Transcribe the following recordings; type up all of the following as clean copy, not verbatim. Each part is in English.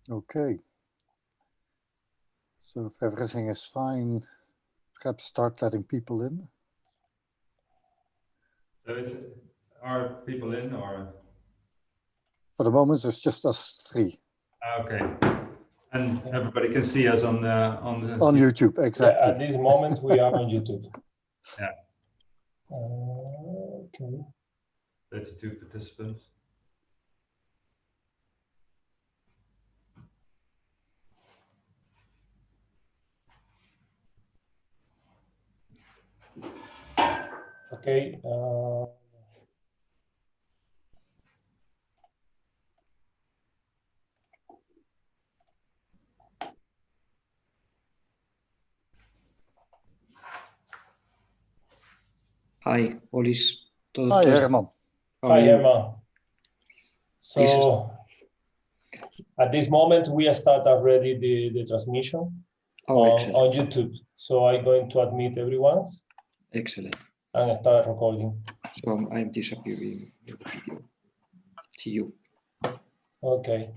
Okay. So if everything is fine, perhaps start letting people in. So are people in or? For the moment, it's just us three. Okay. And everybody can see us on on YouTube, exactly. Yeah, at this moment we are on YouTube. Yeah. Okay. That's 2 participants. Okay. Hi, Olis. Hi, Herman. Hi, Herman. So at this moment, we start already the transmission on YouTube. So I'm going to admit everyone. Excellent. And start recording. So I'm disappearing with the video. See you. Okay.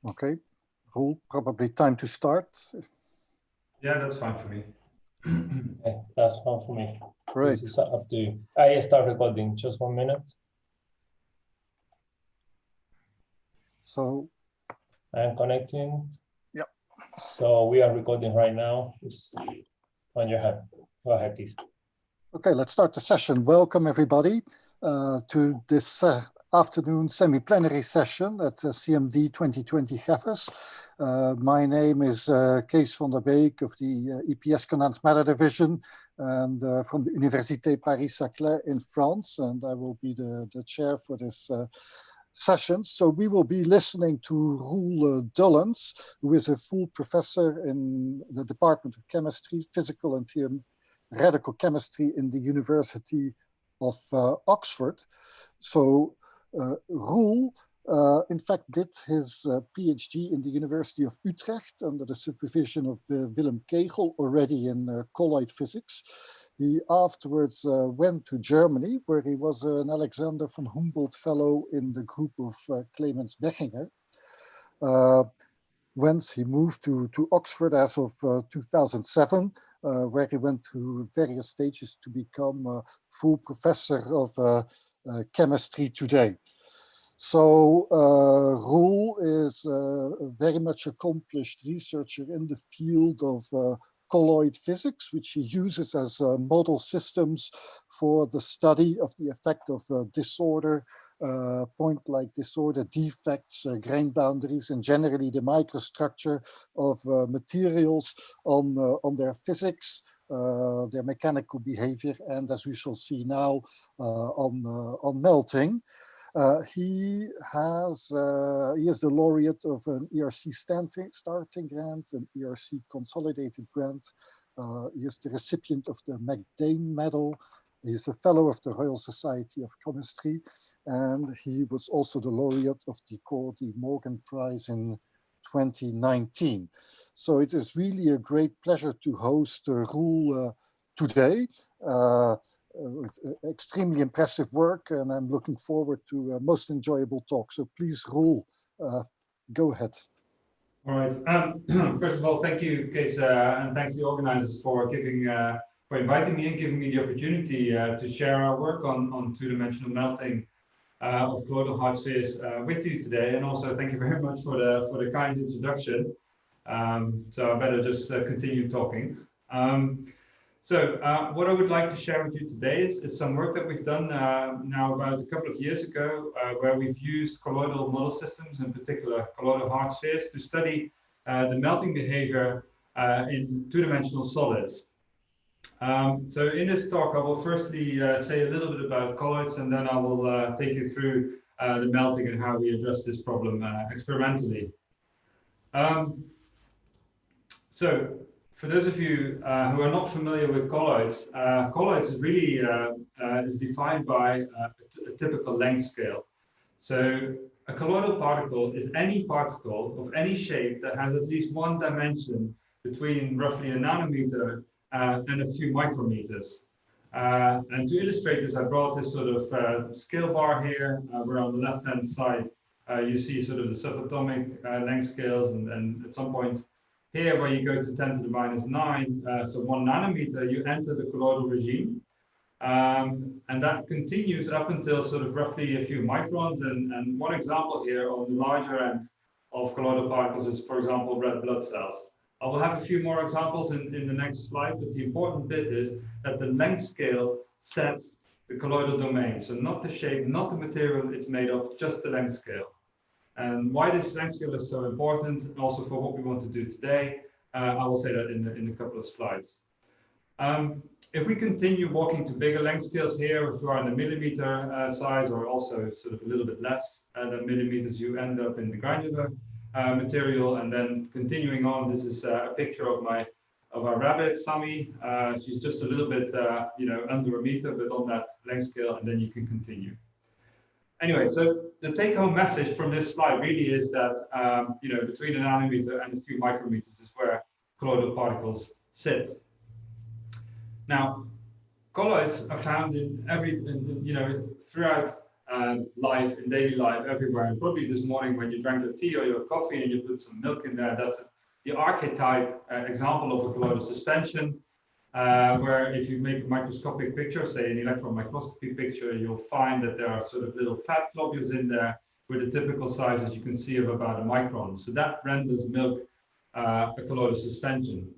Okay, Roel, probably time to start. Yeah, that's fine for me. Okay, that's fine for me. Great. This is up to you. I start recording. Just 1 minute. So I'm connecting. Yep. So we are recording right now. It's on your hand. Go ahead, please. Okay, let's start the session. Welcome everybody to this afternoon semi-plenary session at CMD 2020 GEFES. My name is Kees van der Beek of the EPS Condensed Matter Division and from the Université Paris-Saclay in France, and I will be the chair for this session. So we will be listening to Roel Dullens, who is a full professor in the Department of Chemistry, Physical and Theoretical Chemistry in the University of Oxford. So Roel, in fact, did his PhD in the University of Utrecht under the supervision of Willem Kegel, already in colloid physics. He afterwards went to Germany, where he was an Alexander von Humboldt Fellow in the group of Clemens Bechinger. Whence he moved to Oxford as of 2007, where he went through various stages to become a full professor of chemistry today. So Roel is a very much accomplished researcher in the field of colloid physics, which he uses as model systems for the study of the effect of disorder, point-like disorder, defects, grain boundaries, and generally the microstructure of materials on their physics, their mechanical behavior, and as we shall see now, on melting. He is the laureate of an ERC starting grant, an ERC consolidated grant. He is the recipient of the McDane Medal. He is a fellow of the Royal Society of Chemistry, and he was also the laureate of the Cordy Morgan Prize in 2019. So it is really a great pleasure to host Roel today. With extremely impressive work, and I'm looking forward to a most enjoyable talk. So please, Roel, go ahead. All right. First of all, thank you, Kees, and thanks to the organizers for giving for inviting me and giving me the opportunity to share our work on two-dimensional melting of colloidal hard spheres with you today. And also thank you very much for the kind introduction. So I better just continue talking. What I would like to share with you today is some work that we've done now about a couple of years ago, where we've used colloidal model systems, in particular colloidal hard spheres, to study the melting behavior in two-dimensional solids. So in this talk, I will firstly say a little bit about colloids, and then I will take you through the melting and how we address this problem experimentally. So for those of you who are not familiar with colloids, colloids is really is defined by a typical length scale. So a colloidal particle is any particle of any shape that has at least one dimension between roughly a nanometer and a few micrometers. And to illustrate this, I brought this sort of scale bar here, where on the left-hand side you see sort of the subatomic length scales, and at some point here where you go to 10 to the minus 9, so 1 nanometer, you enter the colloidal regime. And that continues up until sort of roughly a few microns. And one example here on the larger end of colloidal particles is, for example, red blood cells. I will have a few more examples in the next slide, but the important bit is that the length scale sets the colloidal domain. So not the shape, not the material it's made of, just the length scale. And why this length scale is so important, also for what we want to do today, I will say that in a couple of slides. If we continue walking to bigger length scales here, if you are in the millimeter size, or also sort of a little bit less than millimeters, you end up in the granular material. And then continuing on, this is a picture of our rabbit, Sammy. She's just a little bit, under a meter, but on that length scale, and then you can continue. Anyway, so the take-home message from this slide really is that, between a nanometer and a few micrometers is where colloidal particles sit. Now, colloids are found throughout life, in daily life, everywhere. And probably this morning when you drank your tea or your coffee and you put some milk in there, that's the archetype example of a colloidal suspension, where if you make a microscopic picture, say an electron microscopy picture, you'll find that there are sort of little fat globules in there with a typical size, as you can see, of about a micron. So that renders milk a colloidal suspension.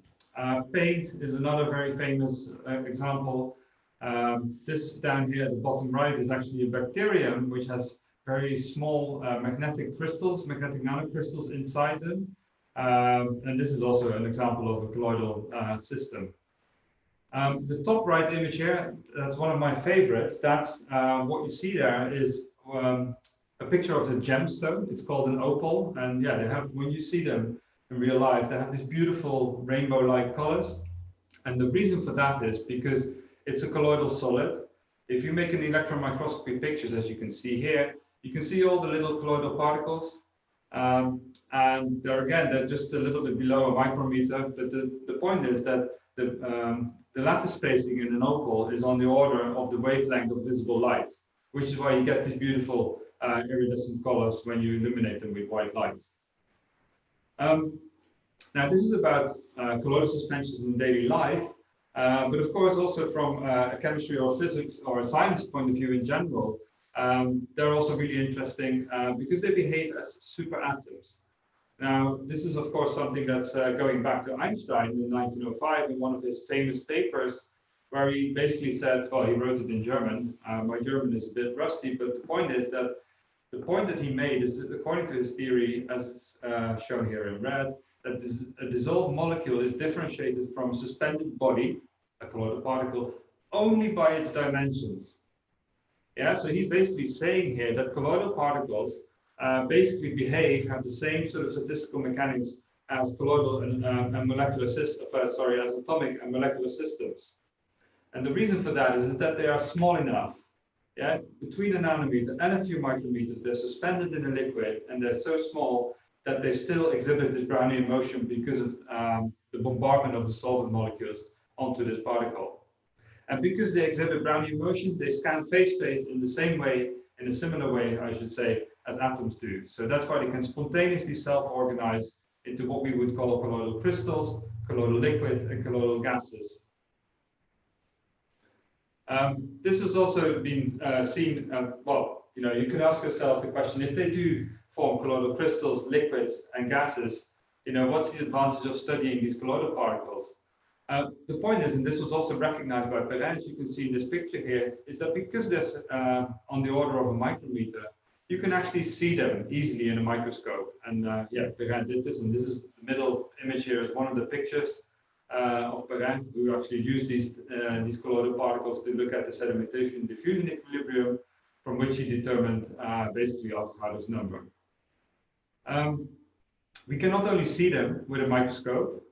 Paint is another very famous example. This down here at the bottom right is actually a bacterium which has very small magnetic crystals, magnetic nanocrystals inside them. And this is also an example of a colloidal system. The top right image here, that's one of my favorites. That's what you see there is a picture of the gemstone. It's called an opal. And yeah, they have, when you see them in real life, they have these beautiful rainbow-like colors. And the reason for that is because it's a colloidal solid. If you make an electron microscopy pictures, as you can see here, you can see all the little colloidal particles. And they're just a little bit below a micrometer. But the point is that the lattice spacing in an opal is on the order of the wavelength of visible light, which is why you get these beautiful iridescent colors when you illuminate them with white light. Now, this is about colloidal suspensions in daily life, but of course also from a chemistry or physics or a science point of view in general, they're also really interesting because they behave as superatoms. Now, this is of course something that's going back to Einstein in 1905 in one of his famous papers, where he basically said, well, he wrote it in German. My German is a bit rusty, but the point is that the point that he made is that according to his theory, as shown here in red, that a dissolved molecule is differentiated from a suspended body, a colloidal particle, only by its dimensions. Yeah, so he's basically saying here that colloidal particles basically have the same sort of statistical mechanics as colloidal and molecular systems, as atomic and molecular systems. And the reason for that is that they are small enough. Yeah, between a nanometer and a few micrometers, they're suspended in a liquid, and they're so small that they still exhibit this Brownian motion because of the bombardment of the solvent molecules onto this particle. And because they exhibit Brownian motion, they scan phase space in the same way, in a similar way, I should say, as atoms do. So that's why they can spontaneously self-organize into what we would call colloidal crystals, colloidal liquid, and colloidal gases. This has also been seen, well, you can ask yourself the question, if they do form colloidal crystals, liquids, and gases, what's the advantage of studying these colloidal particles? The point is, and this was also recognized by Perrin, as you can see in this picture here, is that because they're on the order of a micrometer, you can actually see them easily in a microscope. And yeah, Perrin did this, and this is the middle image here is one of the pictures of Perrin, who actually used these colloidal particles to look at the sedimentation-diffusion equilibrium, from which he determined basically Avogadro's number. We can not only see them with a microscope,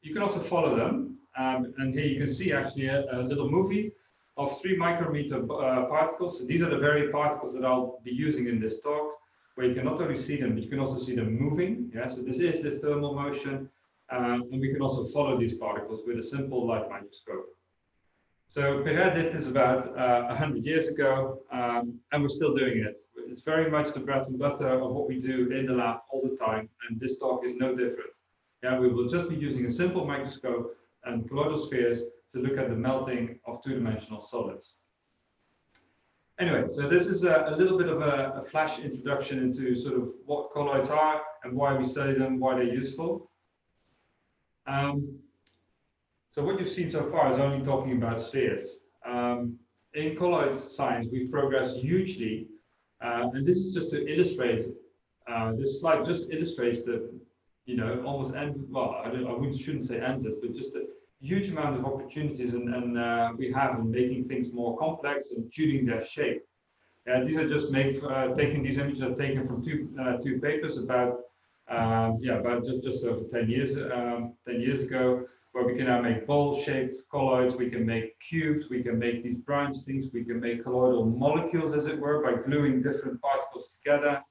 you can also follow them. And here you can see actually a little movie of 3 micrometer particles. So these are the very particles that I'll be using in this talk, where you can not only see them, but you can also see them moving. Yeah, so this is the thermal motion. And we can also follow these particles with a simple light microscope. So Perrin did this about 100 years ago, and we're still doing it. It's very much the bread and butter of what we do in the lab all the time, and this talk is no different. Yeah, we will just be using a simple microscope and colloidal spheres to look at the melting of 2-dimensional solids. Anyway, so this is a little bit of a flash introduction into sort of what colloids are and why we study them, why they're useful. So what you've seen so far is only talking about spheres. In colloid science, we've progressed hugely, and this is just to illustrate. This slide just illustrates the, almost shouldn't say endless, but just a huge amount of opportunities and we have in making things more complex and tuning their shape. These are just taking these images are taken from two papers about just over 10 years ago, where we can now make bowl-shaped colloids, we can make cubes, we can make these branch things, we can make colloidal molecules, as it were, by gluing different particles together.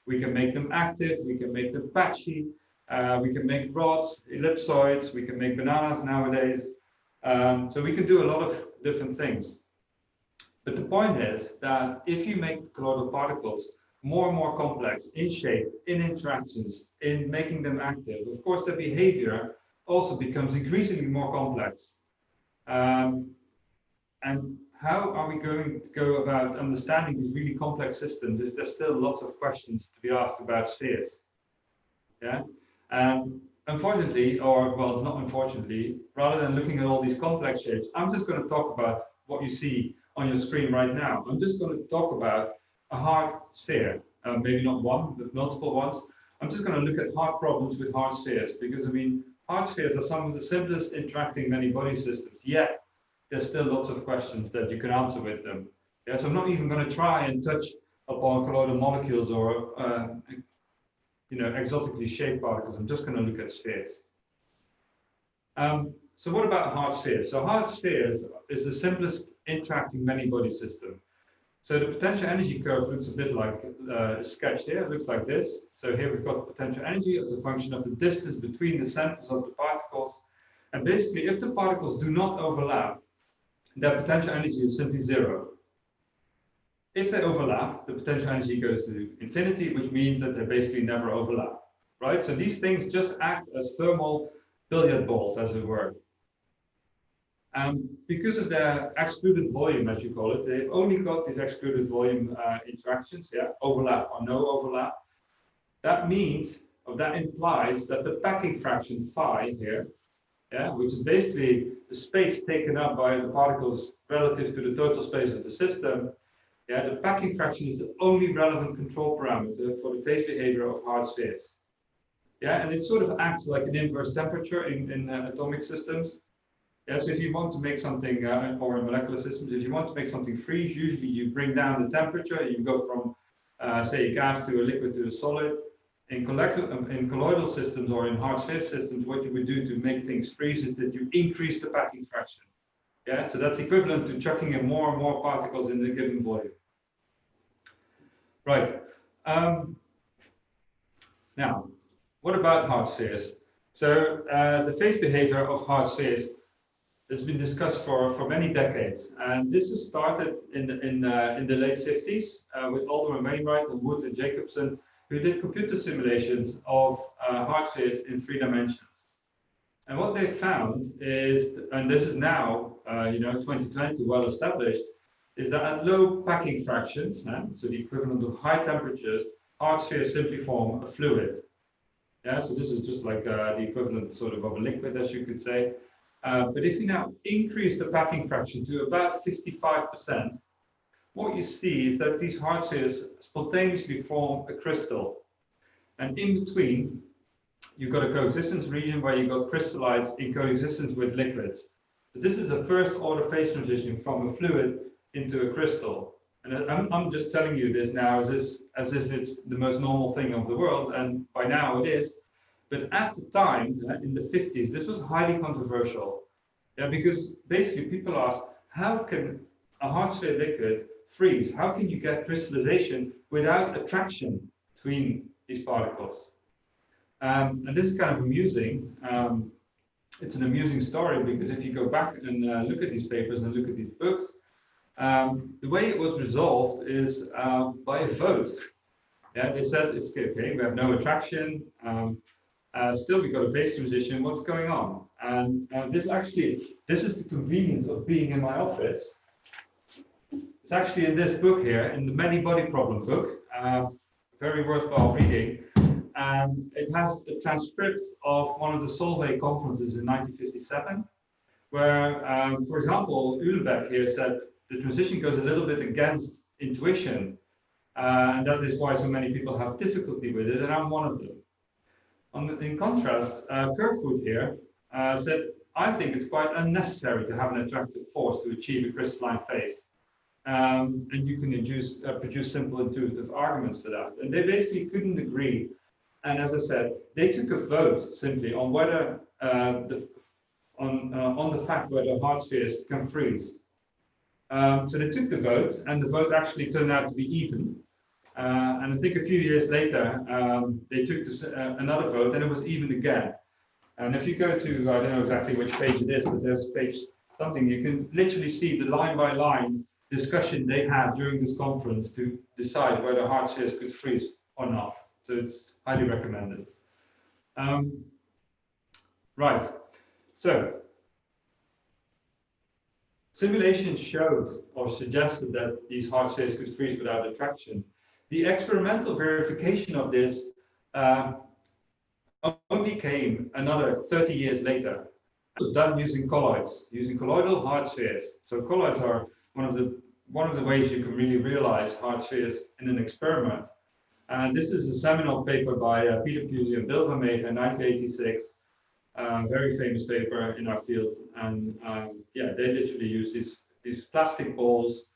We can make them active, we can make them patchy, we can make rods, ellipsoids, we can make bananas nowadays. So we can do a lot of different things. But the point is that if you make colloidal particles more and more complex in shape, in interactions, in making them active, of course their behavior also becomes increasingly more complex. And how are we going to go about understanding these really complex systems if there's still lots of questions to be asked about spheres? Yeah, and unfortunately, or well, it's not unfortunately, rather than looking at all these complex shapes, I'm just going to talk about what you see on your screen right now. I'm just going to talk about a hard sphere, maybe not one, but multiple ones. I'm just going to look at hard problems with hard spheres, because I mean, hard spheres are some of the simplest interacting many-body systems, yet there's still lots of questions that you can answer with them. Yeah, so I'm not even going to try and touch upon colloidal molecules or exotically shaped particles. I'm just going to look at spheres. So what about hard spheres? So hard spheres is the simplest interacting many-body system. So the potential energy curve looks a bit like sketched here. It looks like this. So here we've got potential energy as a function of the distance between the centers of the particles. And basically, if the particles do not overlap, their potential energy is simply 0. If they overlap, the potential energy goes to infinity, which means that they basically never overlap, right? So these things just act as thermal billiard balls, as it were. Because of their excluded volume, as you call it, they've only got these excluded volume interactions, yeah, overlap or no overlap. That means, or that implies that the packing fraction phi here, yeah, which is basically the space taken up by the particles relative to the total space of the system, yeah, the packing fraction is the only relevant control parameter for the phase behavior of hard spheres. Yeah, and it sort of acts like an inverse temperature in atomic systems. Yeah, so if you want to make something, or in molecular systems, if you want to make something freeze, usually you bring down the temperature, you go from, say, a gas to a liquid to a solid. In colloidal systems or in hard sphere systems, what you would do to make things freeze is that you increase the packing fraction. Yeah, so that's equivalent to chucking in more and more particles in the given volume. Right. Now, what about hard spheres? So the phase behavior of hard spheres has been discussed for many decades, and this has started in the late 50s with Alderman Wainwright and Wood and Jacobson, who did computer simulations of hard spheres in 3 dimensions. And what they found is, and this is now, 2020, well established, is that at low packing fractions, so the equivalent of high temperatures, hard spheres simply form a fluid. Yeah, so this is just like the equivalent sort of a liquid, as you could say. But if you now increase the packing fraction to about 55%, what you see is that these hard spheres spontaneously form a crystal. And in between, you've got a coexistence region where you've got crystallites in coexistence with liquids. So this is a first order phase transition from a fluid into a crystal. And I'm just telling you this now as if it's the most normal thing of the world, and by now it is. But at the time, in the 50s, this was highly controversial. Yeah, because basically people asked, how can a hard sphere liquid freeze? How can you get crystallization without attraction between these particles? And this is kind of amusing. It's an amusing story because if you go back and look at these papers and look at these books, the way it was resolved is by a vote. Yeah, they said it's okay, we have no attraction, still we got a phase transition, what's going on? And this is the convenience of being in my office. It's actually in this book here, in the Many Body Problem book, very worthwhile reading. And it has a transcript of one of the Solvay conferences in 1957, where, for example, Uhlenbeck here said the transition goes a little bit against intuition, and that is why so many people have difficulty with it, and I'm one of them. In contrast, Kirkwood here said, I think it's quite unnecessary to have an attractive force to achieve a crystalline phase. And you can produce simple intuitive arguments for that. And they basically couldn't agree. And as I said, they took a vote simply on whether on the fact whether hard spheres can freeze. So they took the vote, and the vote actually turned out to be even. And I think a few years later, they took this, another vote, and it was even again. And if you go to, I don't know exactly which page it is, but there's page something, you can literally see the line by line discussion they had during this conference to decide whether hard spheres could freeze or not. So it's highly recommended. Right, so simulations showed or suggested that these hard spheres could freeze without attraction. The experimental verification of this only came another 30 years later. It was done using colloids, using colloidal hard spheres. So colloids are one of the ways you can really realize hard spheres in an experiment. And this is a seminal paper by Peter Pusey and Bill Vermeer in 1986. Very famous paper in our field. And yeah, they literally use these plastic balls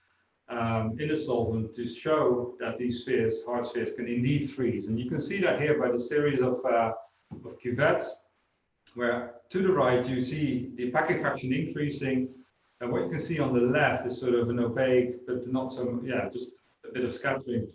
in a solvent to show that these spheres, hard spheres, can indeed freeze. And you can see that here by the series of cuvettes, where to the right you see the packing fraction increasing. And what you can see on the left is sort of an opaque, but not so, yeah, just a bit of scattering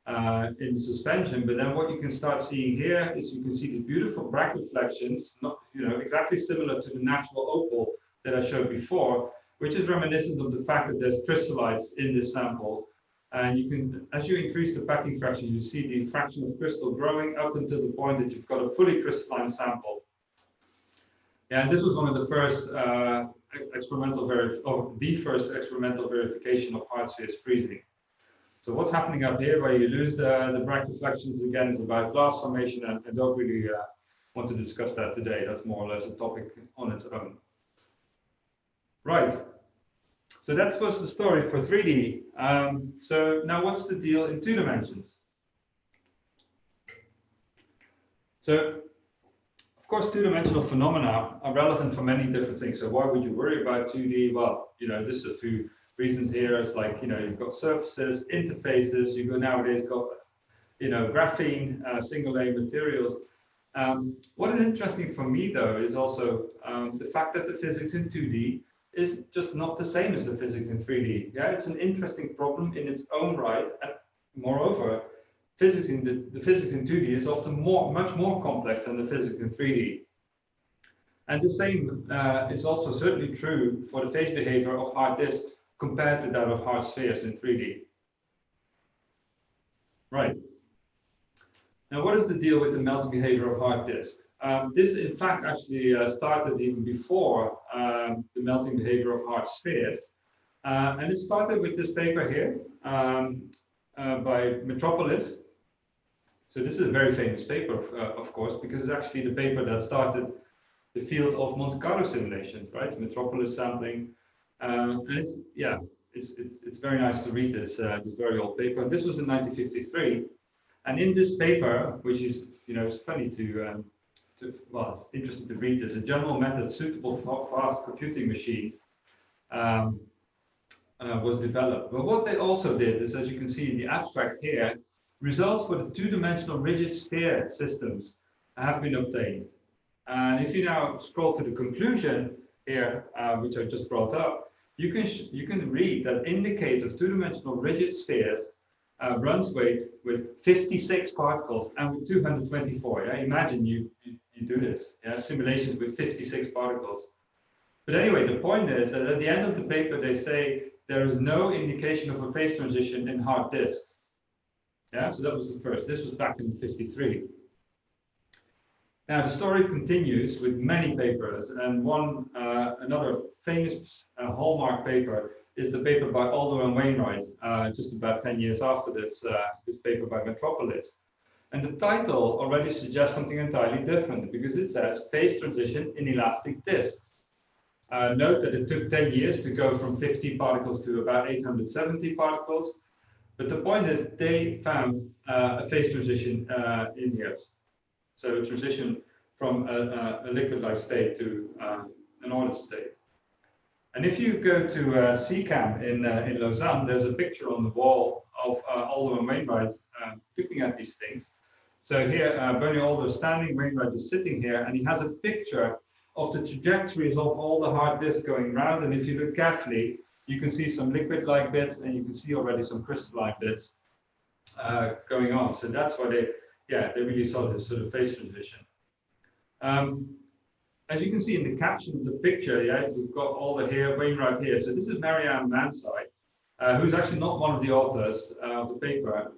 in the suspension. But then what you can start seeing here is you can see these beautiful Bragg reflections, not, exactly similar to the natural opal that I showed before, which is reminiscent of the fact that there's crystallites in this sample. And you can, as you increase the packing fraction, you see the fraction of crystal growing up until the point that you've got a fully crystalline sample. Yeah, and this was one of the first experimental verification of hard spheres freezing. So what's happening up here, where you lose the Bragg reflections again, is about glass formation, and I don't really want to discuss that today. That's more or less a topic on its own. Right. So that was the story for 3D. So now what's the deal in 2 dimensions? So, of course, 2-dimensional phenomena are relevant for many different things. So why would you worry about 2D? Well, there's just 2 reasons here. It's like, you've got surfaces, interfaces, you've nowadays got, graphene, single layer materials. What is interesting for me, though, is also the fact that the physics in 2D is just not the same as the physics in 3D. Yeah, it's an interesting problem in its own right. And moreover, the physics in 2D is often much more complex than the physics in 3D. And the same is also certainly true for the phase behavior of hard disks compared to that of hard spheres in 3D. Right. Now, what is the deal with the melting behavior of hard disks? This, in fact, actually started even before the melting behavior of hard spheres. And it started with this paper here by Metropolis. So this is a very famous paper, of course, because it's actually the paper that started the field of Monte Carlo simulations, right? Metropolis sampling. And it's very nice to read this very old paper. And this was in 1953. And in this paper, which is, it's funny well, it's interesting to read this, a general method suitable for fast computing machines was developed. But what they also did is, as you can see in the abstract here, results for the two-dimensional rigid sphere systems have been obtained. And if you now scroll to the conclusion here, which I just brought up, you can read that in the case of two-dimensional rigid spheres, runs weight with 56 particles and with 224. Yeah, imagine you do this. Yeah, simulations with 56 particles. But anyway, the point is that at the end of the paper, they say there is no indication of a phase transition in hard disks. Yeah, so that was the first. This was back in '53. Now the story continues with many papers, and another famous hallmark paper is the paper by Alder and Wainwright, just about 10 years after this paper by Metropolis. And the title already suggests something entirely different, because it says phase transition in elastic disks. Note that it took 10 years to go from 50 particles to about 870 particles. But the point is, they found a phase transition in here. So a transition from a liquid-like state to an ordered state. And if you go to CCAM in Lausanne, there's a picture on the wall of Alder and Wainwright looking at these things. So here, Bernie Alder is standing, Wainwright is sitting here, and he has a picture of the trajectories of all the hard disks going around. And if you look carefully, you can see some liquid-like bits, and you can see already some crystalline bits going on. So that's why they really saw this sort of phase transition. As you can see in the caption of the picture, we've got Alder here, Wainwright here. So this is Marianne Mansai, who's actually not one of the authors of the paper,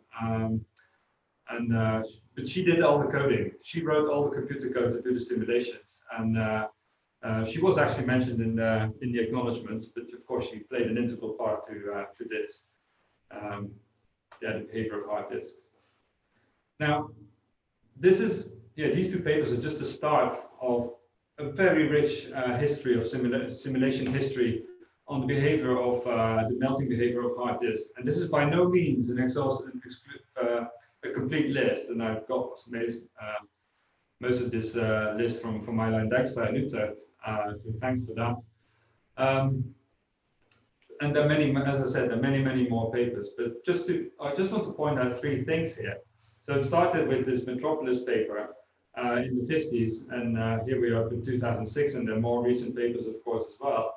but she did all the coding. She wrote all the computer code to do the simulations, and she was actually mentioned in the acknowledgements, but of course she played an integral part to this, the behavior of hard disks. Now, these two papers are just the start of a very rich history of simulation history on the behavior of the melting behavior of hard disks. And this is by no means a complete list, and I've got most of this list from Marjolein Dijkstra in Utrecht, so thanks for that. And there are many, as I said, there are many more papers, but I just want to point out three things here. So it started with this Metropolis paper in the 50s, and here we are in 2006, and there are more recent papers, of course, as well.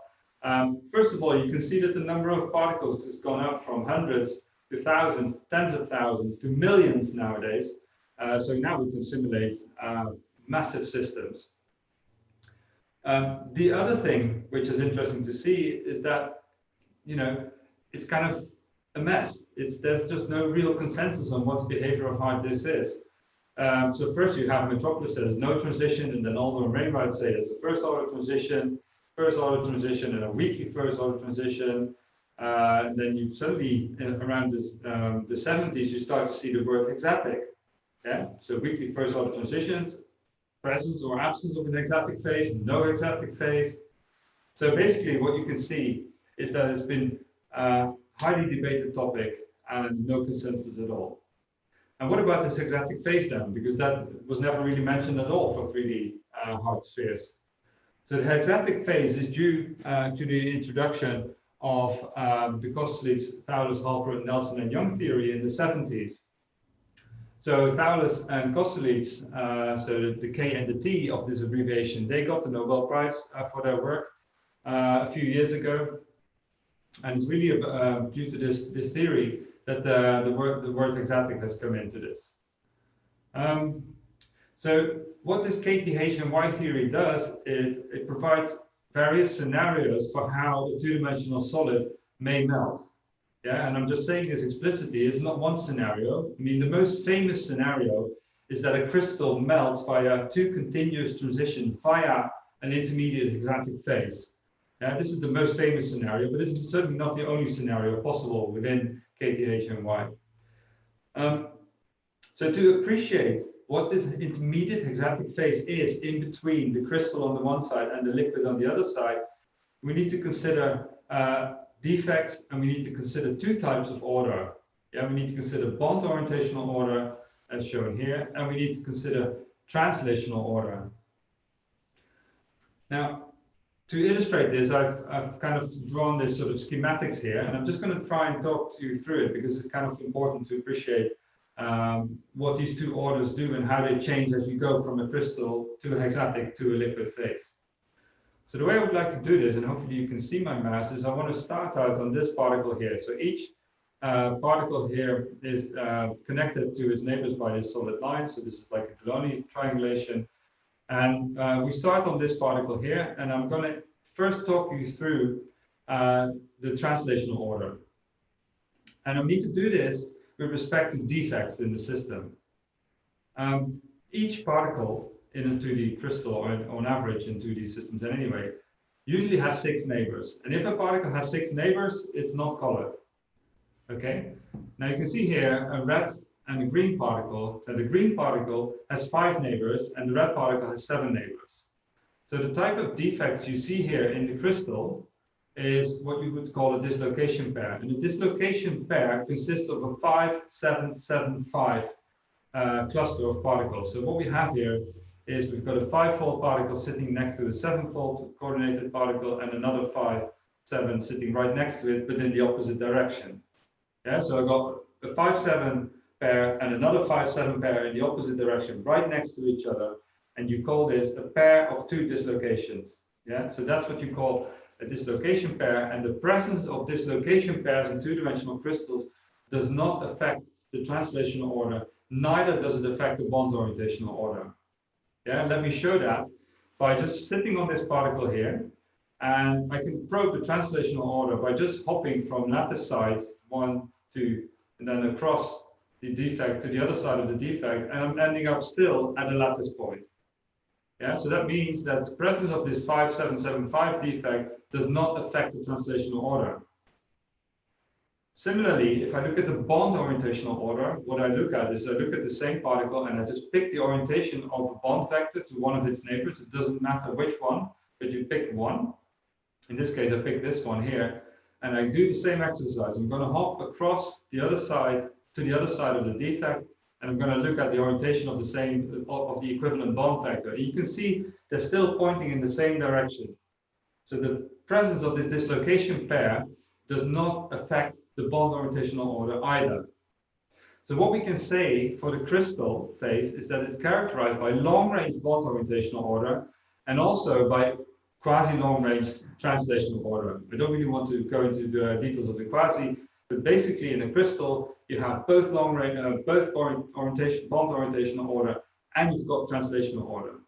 First of all, you can see that the number of particles has gone up from hundreds to thousands, tens of thousands, to millions nowadays. So now we can simulate massive systems. The other thing which is interesting to see is that, it's kind of a mess. There's just no real consensus on what the behavior of hard disks is. So first you have Metropolis says no transition, and then Alder and Wainwright say there's a first order transition, and a weakly first order transition. And then you suddenly, around the 70s, you start to see the word exatic. Yeah, so weakly first order transitions, presence or absence of an exatic phase, no exatic phase. So basically what you can see is that it's been a highly debated topic and no consensus at all. And what about this exatic phase then? Because that was never really mentioned at all for 3D hard spheres. So the exatic phase is due to the introduction of the Kosterlitz, Thouless, Halpern, Nelson, and Young theory in the 70s. So Thouless and Kosterlitz, so the K and the T of this abbreviation, they got the Nobel Prize for their work a few years ago. And it's really due to this theory that the word exatic has come into this. So what this KTH and Y theory does is it provides various scenarios for how a two-dimensional solid may melt. Yeah, and I'm just saying this explicitly, it's not one scenario. I mean, the most famous scenario is that a crystal melts via two continuous transitions via an intermediate hexatic phase. This is the most famous scenario, but this is certainly not the only scenario possible within KTH and Y. So to appreciate what this intermediate hexatic phase is in between the crystal on the one side and the liquid on the other side, we need to consider defects, and we need to consider two types of order. We need to consider bond orientational order, as shown here, and we need to consider translational order. Now, to illustrate this, I've kind of drawn this sort of schematics here, and I'm just going to try and talk you through it because it's kind of important to appreciate what these two orders do and how they change as you go from a crystal to a hexatic to a liquid phase. So the way I would like to do this, and hopefully you can see my mouse, is I want to start out on this particle here. So each particle here is connected to its neighbors by this solid line. So this is like a Delaunay triangulation. And we start on this particle here, and I'm going to first talk you through the translational order. And I need to do this with respect to defects in the system. Each particle in a 2D crystal, or on average in 2D systems anyway, usually has 6 neighbors. And if a particle has 6 neighbors, it's not colored. Okay? Now you can see here a red and a green particle. So the green particle has 5 neighbors, and the red particle has 7 neighbors. So the type of defects you see here in the crystal is what you would call a dislocation pair. And a dislocation pair consists of a 5-7-7-5 cluster of particles. So what we have here is we've got a 5-fold particle sitting next to a 7-fold coordinated particle, and another 5-7 sitting right next to it, but in the opposite direction. So I've got a 5-7 pair and another 5-7 pair in the opposite direction, right next to each other, and you call this a pair of 2 dislocations. So that's what you call a dislocation pair, and the presence of dislocation pairs in 2-dimensional crystals does not affect the translational order, neither does it affect the bond orientational order. Let me show that by just sitting on this particle here, and I can probe the translational order by just hopping from lattice sides 1, 2, and then across the defect to the other side of the defect, and I'm ending up still at a lattice point. So that means that the presence of this 5-7-7-5 defect does not affect the translational order. Similarly, if I look at the bond orientational order, what I look at is I look at the same particle and I just pick the orientation of a bond vector to one of its neighbors. It doesn't matter which one, but you pick one. In this case, I pick this one here, and I do the same exercise. I'm going to hop across the other side to the other side of the defect, and I'm going to look at the orientation of the equivalent bond vector. And you can see they're still pointing in the same direction. So the presence of this dislocation pair does not affect the bond orientational order either. So what we can say for the crystal phase is that it's characterized by long-range bond orientational order and also by quasi-long-range translational order. I don't really want to go into the details of the quasi, but basically in a crystal you have both long-range, both bond orientational order, and you've got translational order.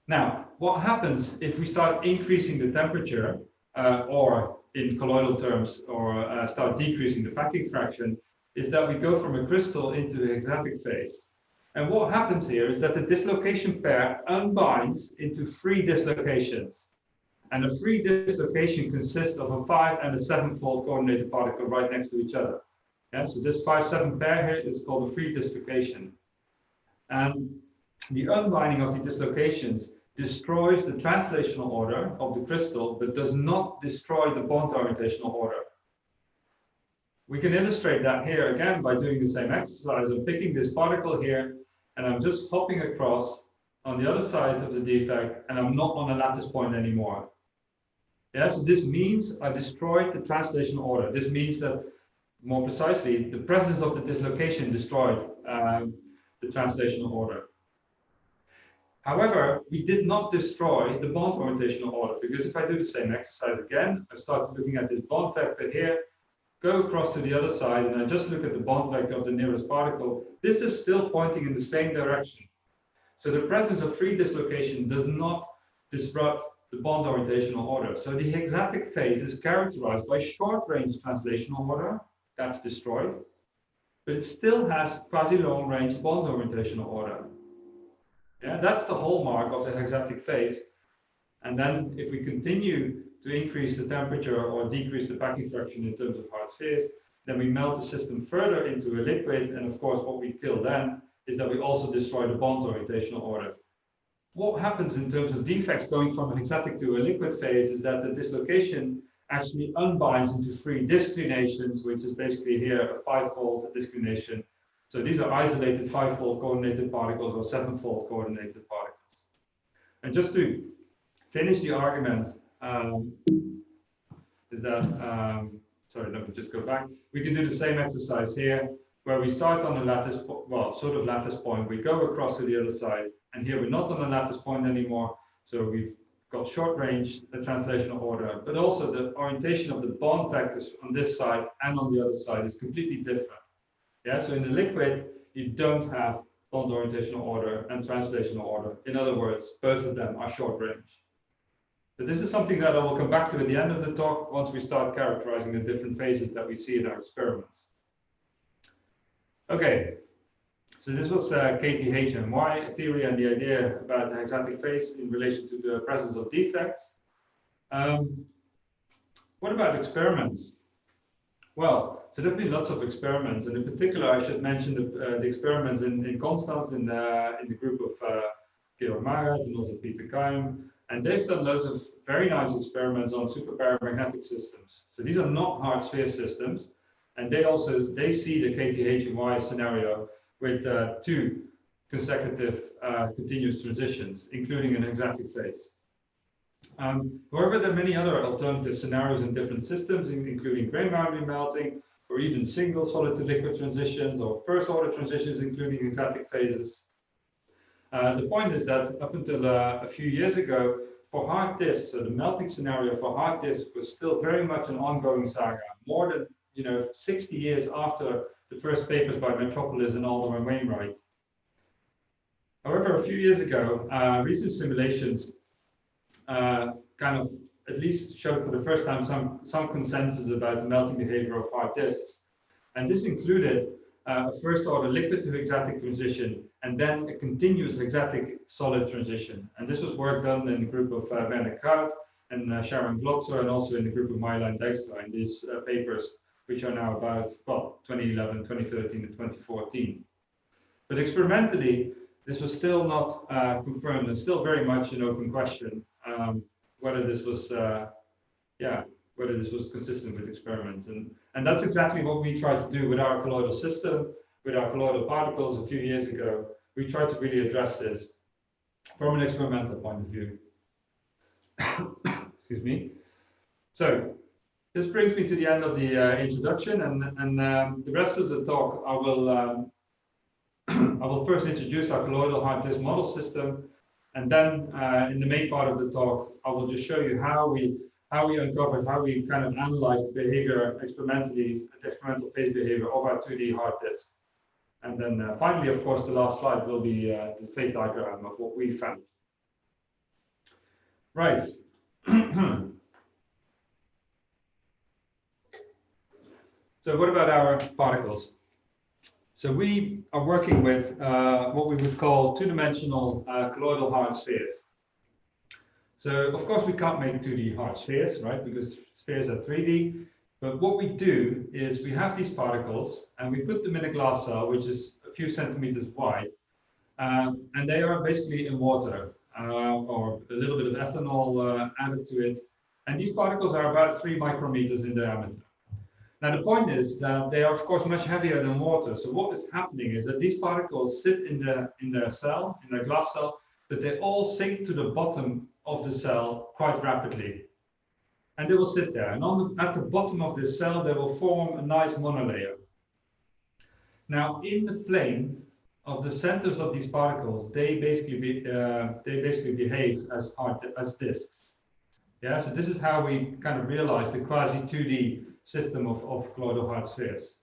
Now, what happens if we start increasing the temperature, or in colloidal terms, or start decreasing the packing fraction, is that we go from a crystal into the hexatic phase. And what happens here is that the dislocation pair unbinds into 3 dislocations. And a 3 dislocation consists of a 5 and a 7-fold coordinated particle right next to each other. So this 5-7 pair here is called a 3 dislocation. And the unbinding of the dislocations destroys the translational order of the crystal, but does not destroy the bond orientational order. We can illustrate that here again by doing the same exercise. I'm picking this particle here, and I'm just hopping across on the other side of the defect, and I'm not on a lattice point anymore. So this means I destroyed the translational order. This means that, more precisely, the presence of the dislocation destroyed the translational order. However, we did not destroy the bond orientational order, because if I do the same exercise again, I start looking at this bond vector here, go across to the other side, and I just look at the bond vector of the nearest particle. This is still pointing in the same direction. So the presence of 3 dislocation does not disrupt the bond orientational order. So the hexatic phase is characterized by short-range translational order, that's destroyed, but it still has quasi-long range bond orientational order. Yeah, that's the hallmark of the hexatic phase. And then if we continue to increase the temperature or decrease the packing fraction in terms of hard spheres, then we melt the system further into a liquid. And of course, what we kill then is that we also destroy the bond orientational order. What happens in terms of defects going from a hexatic to a liquid phase is that the dislocation actually unbinds into 3 disclinations, which is basically here a 5-fold disclination. So these are isolated 5-fold coordinated particles or 7-fold coordinated particles. And just to finish the argument, is that, sorry, let me just go back. We can do the same exercise here, where we start on a lattice, well, sort of lattice point. We go across to the other side, and here we're not on a lattice point anymore. So we've got short range, the translational order, but also the orientation of the bond vectors on this side and on the other side is completely different. Yeah, so in the liquid, you don't have bond orientational order and translational order. In other words, both of them are short range. But this is something that I will come back to at the end of the talk once we start characterizing the different phases that we see in our experiments. Okay, so this was KTH&Y theory and the idea about the hexatic phase in relation to the presence of defects. What about experiments? Well, so there have been lots of experiments, and in particular, I should mention the experiments in Constance in the group of Georg Marat and also Peter Keim, and they've done loads of very nice experiments on superparamagnetic systems. So these are not hard sphere systems, and they see the KTH&Y scenario with 2 consecutive continuous transitions, including an hexatic phase. However, there are many other alternative scenarios in different systems, including grain boundary melting, or even single solid to liquid transitions, or first order transitions, including hexatic phases. The point is that up until a few years ago, for hard disks, so the melting scenario for hard disks was still very much an ongoing saga, more than 60 years after the first papers by Metropolis and Alder and Wainwright. However, a few years ago, recent simulations kind of at least showed for the first time some consensus about the melting behavior of hard disks. And this included a first order liquid to hexatic transition and then a continuous hexatic solid transition. And this was work done in the group of Werner Kraut and Sharon Glotzer, and also in the group of Myline Dijkstra in these papers, which are now about, well, 2011, 2013, and 2014. But experimentally, this was still not confirmed and still very much an open question whether this was, whether this was consistent with experiments. And that's exactly what we tried to do with our colloidal system, with our colloidal particles a few years ago. We tried to really address this from an experimental point of view. Excuse me. So this brings me to the end of the introduction, and the rest of the talk I will first introduce our colloidal hard disk model system, and then in the main part of the talk I will just show you how we uncovered, how we kind of analyzed the behavior experimentally, the experimental phase behavior of our 2D hard disk. And then finally, of course, the last slide will be the phase diagram of what we found. Right. So what about our particles? So we are working with what we would call two-dimensional colloidal hard spheres. So of course we can't make 2D hard spheres, right? Because spheres are 3D. But what we do is we have these particles and we put them in a glass cell, which is a few centimeters wide. And they are basically in water or a little bit of ethanol added to it. And these particles are about 3 micrometers in diameter. Now the point is that they are of course much heavier than water. So what is happening is that these particles sit in their cell, in their glass cell, but they all sink to the bottom of the cell quite rapidly. And they will sit there. And at the bottom of this cell, they will form a nice monolayer. Now, in the plane of the centers of these particles, they basically behave as disks. Yeah, so this is how we kind of realize the quasi 2D system of colloidal hard spheres.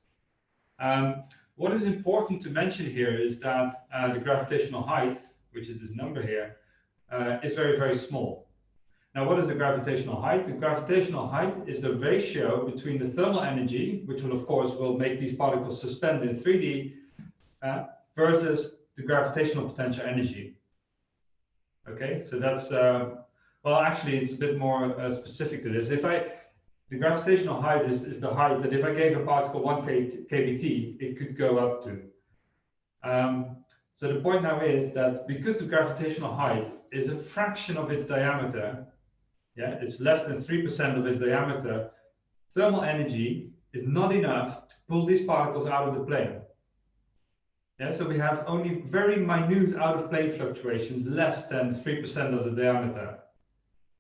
What is important to mention here is that the gravitational height, which is this number here, is very, very small. Now, what is the gravitational height? The gravitational height is the ratio between the thermal energy, which will, of course, will make these particles suspend in 3D, versus the gravitational potential energy. Okay, so that's, well, actually, it's a bit more specific to this. The gravitational height is the height that if I gave a particle 1 kBt, it could go up to. So the point now is that because the gravitational height is a fraction of its diameter, yeah, it's less than 3% of its diameter, thermal energy is not enough to pull these particles out of the plane. Yeah, so we have only very minute out-of-plane fluctuations, less than 3% of the diameter.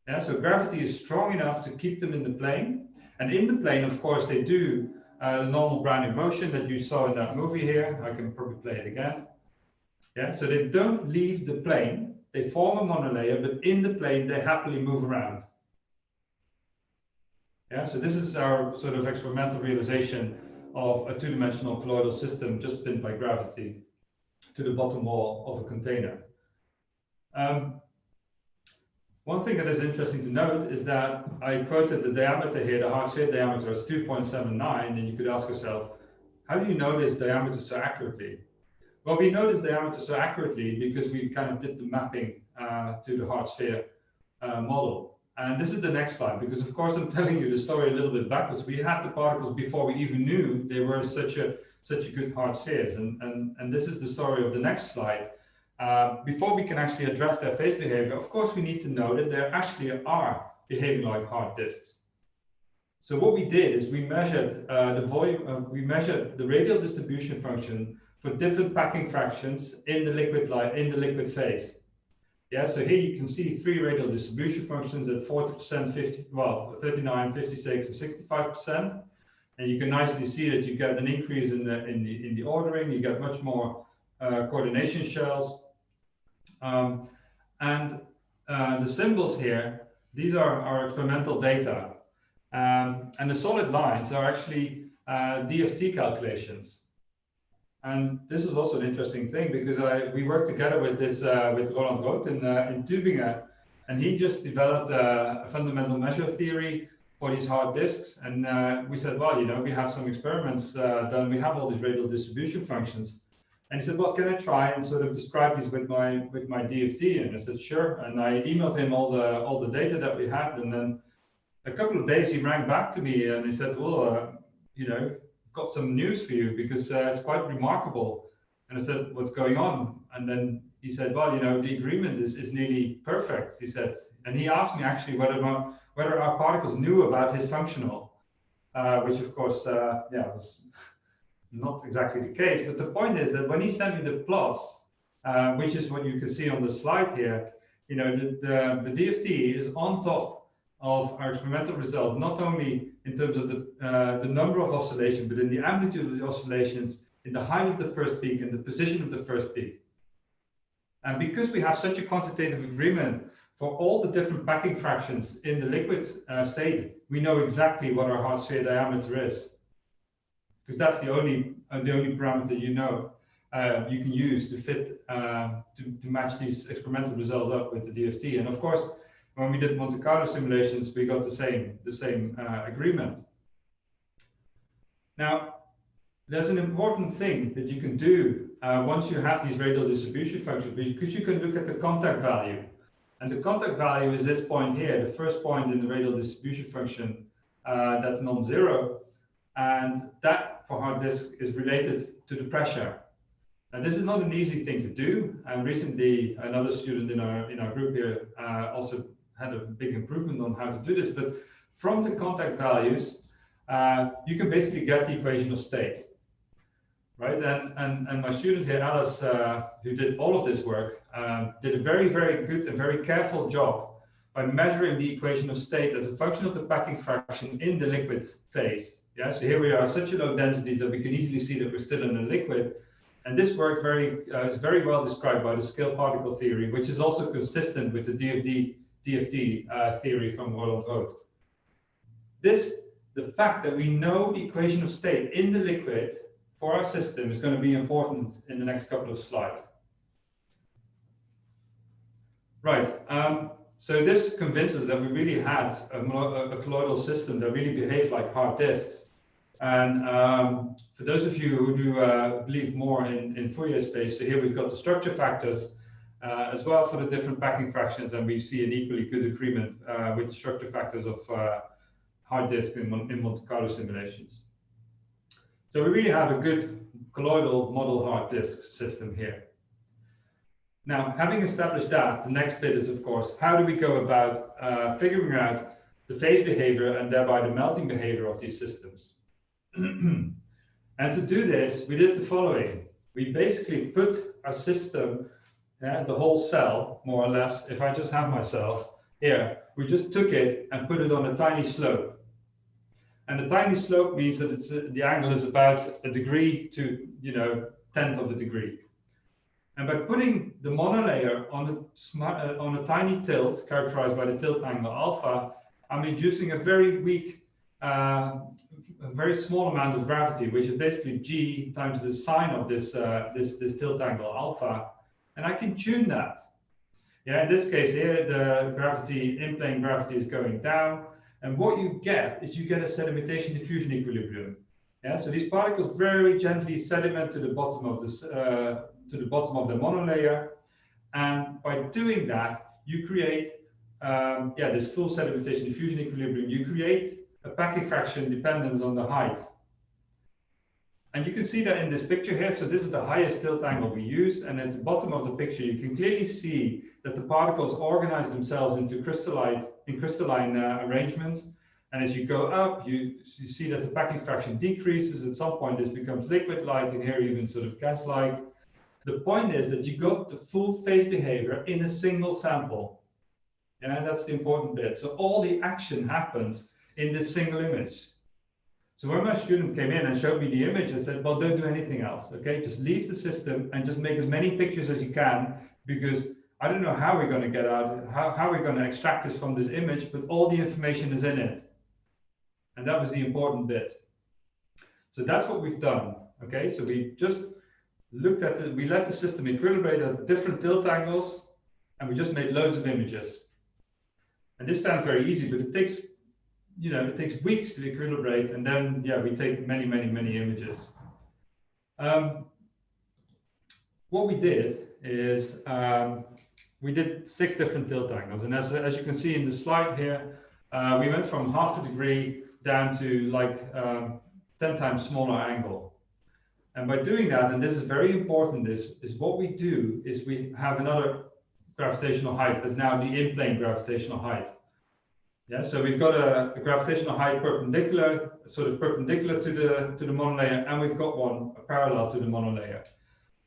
Yeah, so gravity is strong enough to keep them in the plane. And in the plane, of course, they do the normal Brownian motion that you saw in that movie here. I can probably play it again. Yeah, so they don't leave the plane. They form a monolayer, but in the plane, they happily move around. Yeah, so this is our sort of experimental realization of a two-dimensional colloidal system just pinned by gravity to the bottom wall of a container. One thing that is interesting to note is that I quoted the diameter here, the hard sphere diameter is 2.79, and you could ask yourself, how do you know this diameter so accurately? Well, we know this diameter so accurately because we kind of did the mapping to the hard sphere model. And this is the next slide, because of course I'm telling you the story a little bit backwards. We had the particles before we even knew they were such a good hard spheres. And this is the story of the next slide. Before we can actually address their phase behavior, of course, we need to know that they actually are behaving like hard disks. So what we did is we measured the volume, we measured the radial distribution function for different packing fractions in the liquid phase. Yeah, so here you can see 3 radial distribution functions at 40%, 39, 56, and 65%. And you can nicely see that you get an increase in the ordering. You get much more coordination shells. And the symbols here, these are our experimental data. And the solid lines are actually DFT calculations. And this is also an interesting thing because we worked together with Roel Dullens in Tübingen, and he just developed a fundamental measure theory for these hard disks. And we said, well, you know, we have some experiments done. We have all these radial distribution functions. And he said, well, can I try and sort of describe these with my DFT? And I said, sure. And I emailed him all the data that we had. And then a couple of days he rang back to me and he said, well, you know, got some news for you because it's quite remarkable. And I said, what's going on? And then he said, well, you know, the agreement is nearly perfect, he said. And he asked me actually whether our particles knew about his functional, which of course, was not exactly the case. But the point is that when he sent me the plots, which is what you can see on the slide here, you know, the DFT is on top of our experimental result, not only in terms of the number of oscillations, but in the amplitude of the oscillations, in the height of the first peak, and the position of the first peak. And because we have such a quantitative agreement for all the different packing fractions in the liquid state, we know exactly what our hard sphere diameter is. Because that's the only parameter you know you can use to fit to match these experimental results up with the DFT. And of course, when we did Monte Carlo simulations, we got the same agreement. Now, there's an important thing that you can do once you have these radial distribution functions, because you can look at the contact value. And the contact value is this point here, the first point in the radial distribution function that's non-zero. And that, for hard disk, is related to the pressure. And this is not an easy thing to do. And recently, another student in our group here also had a big improvement on how to do this. But from the contact values, you can basically get the equation of state, right? And my student here, Alice, who did all of this work, did a very, very good and very careful job by measuring the equation of state as a function of the packing fraction in the liquid phase. Yeah, so here we are at such a low densities that we can easily see that we're still in a liquid. And this work is very well described by the scale particle theory, which is also consistent with the DFT theory from Roel Dullens. The fact that we know the equation of state in the liquid for our system is going to be important in the next couple of slides. Right. So this convinces that we really had a colloidal system that really behaved like hard disks. And for those of you who do believe more in Fourier space, so here we've got the structure factors as well for the different packing fractions, and we see an equally good agreement with the structure factors of hard disk in Monte Carlo simulations. So we really have a good colloidal model hard disk system here. Now, having established that, the next bit is, of course, how do we go about figuring out the phase behavior and thereby the melting behavior of these systems? And to do this, we did the following. We basically put our system, the whole cell, more or less, if I just have my cell here, we just took it and put it on a tiny slope. And the tiny slope means that it's, the angle is about a degree to, 1/10 of a degree. And by putting the monolayer on a tiny tilt, characterized by the tilt angle alpha, I'm inducing a very weak, a very small amount of gravity, which is basically g times the sine of this tilt angle alpha, and I can tune that. Yeah, in this case here, the gravity, in-plane gravity is going down, and what you get is you get a sedimentation-diffusion equilibrium. Yeah, so these particles very gently sediment to the bottom of this. To the bottom of the monolayer, and by doing that, you create this full sedimentation diffusion equilibrium. You create a packing fraction dependence on the height, and you can see that in this picture here. So this is the highest tilt angle we used, and at the bottom of the picture, you can clearly see that the particles organize themselves into crystalline arrangements. And as you go up, you see that the packing fraction decreases. At some point, this becomes liquid-like, and here even sort of gas-like. The point is that you got the full phase behavior in a single sample. And that's the important bit. So all the action happens in this single image. So when my student came in and showed me the image, I said, well, don't do anything else, okay? Just leave the system and just make as many pictures as you can, because I don't know how we're going to get out, how we're going to extract this from this image, but all the information is in it. And that was the important bit. So that's what we've done, okay? So we just looked at it, we let the system equilibrate at different tilt angles, and we just made loads of images. And this sounds very easy, but it takes, it takes weeks to equilibrate, and then, we take many, many, many images. What we did is we did 6 different tilt angles, and as you can see in the slide here, we went from 1/2 degree down to like 10 times smaller angle. And by doing that, and this is very important, is what we do is we have another gravitational height, but now the in-plane gravitational height. Yeah, so we've got a gravitational height perpendicular, sort of perpendicular to the monolayer, and we've got one parallel to the monolayer.